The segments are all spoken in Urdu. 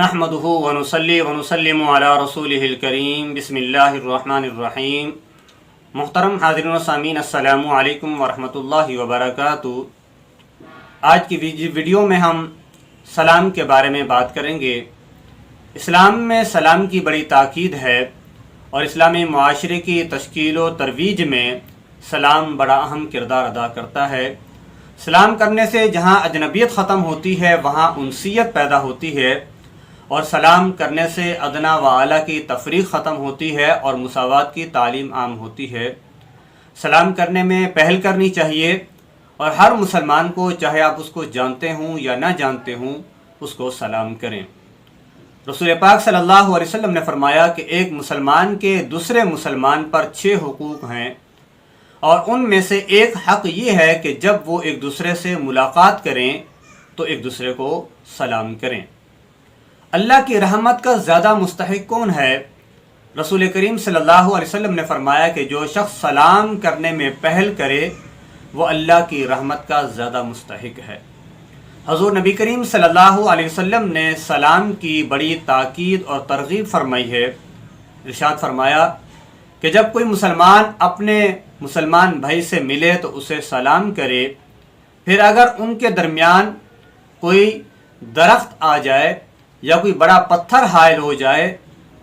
نحمدہ ونصلی ونسلم علی رسولہ الکریم بسم اللہ الرحمن الرحیم۔ محترم حاضرین و سامعین، السلام علیکم ورحمۃ اللہ وبرکاتہ۔ آج کی ویڈیو میں ہم سلام کے بارے میں بات کریں گے۔ اسلام میں سلام کی بڑی تاکید ہے اور اسلامی معاشرے کی تشکیل و ترویج میں سلام بڑا اہم کردار ادا کرتا ہے۔ سلام کرنے سے جہاں اجنبیت ختم ہوتی ہے وہاں انسیت پیدا ہوتی ہے، اور سلام کرنے سے ادنا و اعلیٰ کی تفریق ختم ہوتی ہے اور مساوات کی تعلیم عام ہوتی ہے۔ سلام کرنے میں پہل کرنی چاہیے اور ہر مسلمان کو، چاہے آپ اس کو جانتے ہوں یا نہ جانتے ہوں، اس کو سلام کریں۔ رسول پاک صلی اللہ علیہ وسلم نے فرمایا کہ ایک مسلمان کے دوسرے مسلمان پر 6 حقوق ہیں، اور ان میں سے ایک حق یہ ہے کہ جب وہ ایک دوسرے سے ملاقات کریں تو ایک دوسرے کو سلام کریں۔ اللہ کی رحمت کا زیادہ مستحق کون ہے؟ رسول کریم صلی اللہ علیہ وسلم نے فرمایا کہ جو شخص سلام کرنے میں پہل کرے وہ اللہ کی رحمت کا زیادہ مستحق ہے۔ حضور نبی کریم صلی اللہ علیہ وسلم نے سلام کی بڑی تاکید اور ترغیب فرمائی ہے۔ ارشاد فرمایا کہ جب کوئی مسلمان اپنے مسلمان بھائی سے ملے تو اسے سلام کرے، پھر اگر ان کے درمیان کوئی درخت آ جائے یا کوئی بڑا پتھر حائل ہو جائے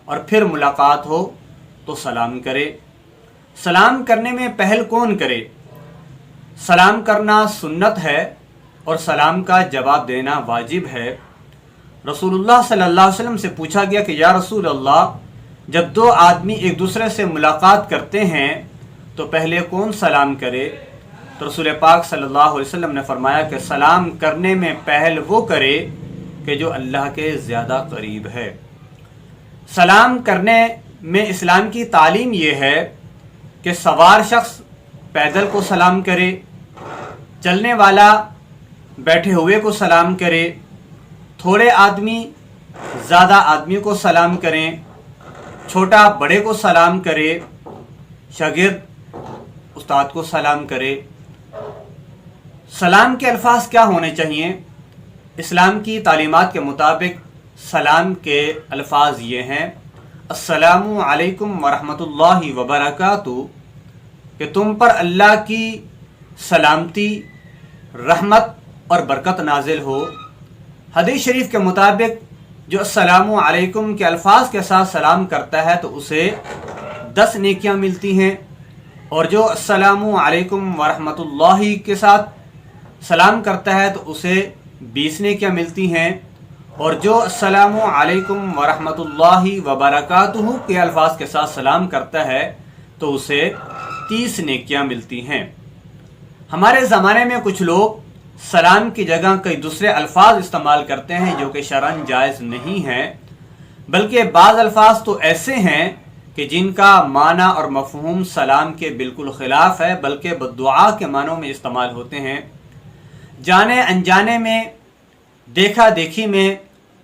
اور پھر ملاقات ہو تو سلام کرے۔ سلام کرنے میں پہل کون کرے؟ سلام کرنا سنت ہے اور سلام کا جواب دینا واجب ہے۔ رسول اللہ صلی اللہ علیہ وسلم سے پوچھا گیا کہ یا رسول اللہ، جب 2 آدمی ایک دوسرے سے ملاقات کرتے ہیں تو پہلے کون سلام کرے؟ تو رسول پاک صلی اللہ علیہ وسلم نے فرمایا کہ سلام کرنے میں پہل وہ کرے کہ جو اللہ کے زیادہ قریب ہے۔ سلام کرنے میں اسلام کی تعلیم یہ ہے کہ سوار شخص پیدل کو سلام کرے، چلنے والا بیٹھے ہوئے کو سلام کرے، تھوڑے آدمی زیادہ آدمی کو سلام کریں، چھوٹا بڑے کو سلام کرے، شاگرد استاد کو سلام کرے۔ سلام کے الفاظ کیا ہونے چاہیے؟ اسلام کی تعلیمات کے مطابق سلام کے الفاظ یہ ہیں: السلام علیکم ورحمۃ اللہ وبرکاتہ، کہ تم پر اللہ کی سلامتی، رحمت اور برکت نازل ہو۔ حدیث شریف کے مطابق جو السلام علیکم کے الفاظ کے ساتھ سلام کرتا ہے تو اسے 10 نیکیاں ملتی ہیں، اور جو السلام علیکم ورحمۃ اللہ کے ساتھ سلام کرتا ہے تو اسے 20 نیکیاں ملتی ہیں، اور جو السلام علیکم ورحمۃ اللہ وبرکاتہ کے الفاظ کے ساتھ سلام کرتا ہے تو اسے 30 نیکیاں ملتی ہیں۔ ہمارے زمانے میں کچھ لوگ سلام کی جگہ کئی دوسرے الفاظ استعمال کرتے ہیں جو کہ شرعاً جائز نہیں ہیں، بلکہ بعض الفاظ تو ایسے ہیں کہ جن کا معنی اور مفہوم سلام کے بالکل خلاف ہے، بلکہ بددعا کے معنوں میں استعمال ہوتے ہیں۔ جانے انجانے میں، دیکھا دیکھی میں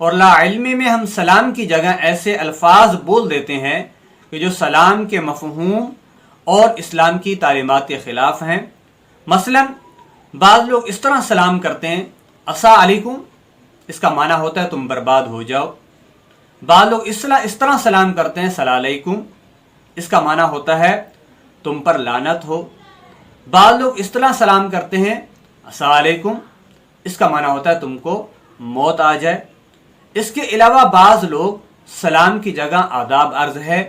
اور لا علمی میں ہم سلام کی جگہ ایسے الفاظ بول دیتے ہیں کہ جو سلام کے مفہوم اور اسلام کی تعلیمات کے خلاف ہیں۔ مثلا بعض لوگ اس طرح سلام کرتے ہیں: السلام علیکم، اس کا معنی ہوتا ہے تم برباد ہو جاؤ۔ بعض لوگ اس طرح سلام کرتے ہیں: السلام علیکم، اس کا معنی ہوتا ہے تم پر لعنت ہو۔ بعض لوگ اس طرح سلام کرتے ہیں: السلام علیکم، اس کا معنی ہوتا ہے تم کو موت آ جائے۔ اس کے علاوہ بعض لوگ سلام کی جگہ آداب عرض ہے،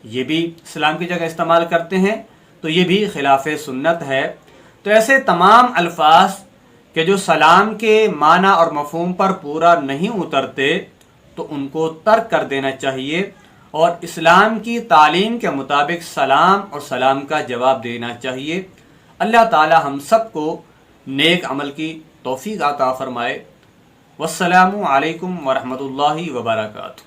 یہ بھی سلام کی جگہ استعمال کرتے ہیں، تو یہ بھی خلاف سنت ہے۔ تو ایسے تمام الفاظ کہ جو سلام کے معنی اور مفہوم پر پورا نہیں اترتے تو ان کو ترک کر دینا چاہیے، اور اسلام کی تعلیم کے مطابق سلام اور سلام کا جواب دینا چاہیے۔ اللہ تعالی ہم سب کو نیک عمل کی توفیق عطا فرمائے۔ والسلام علیکم ورحمۃ اللہ وبرکاتہ۔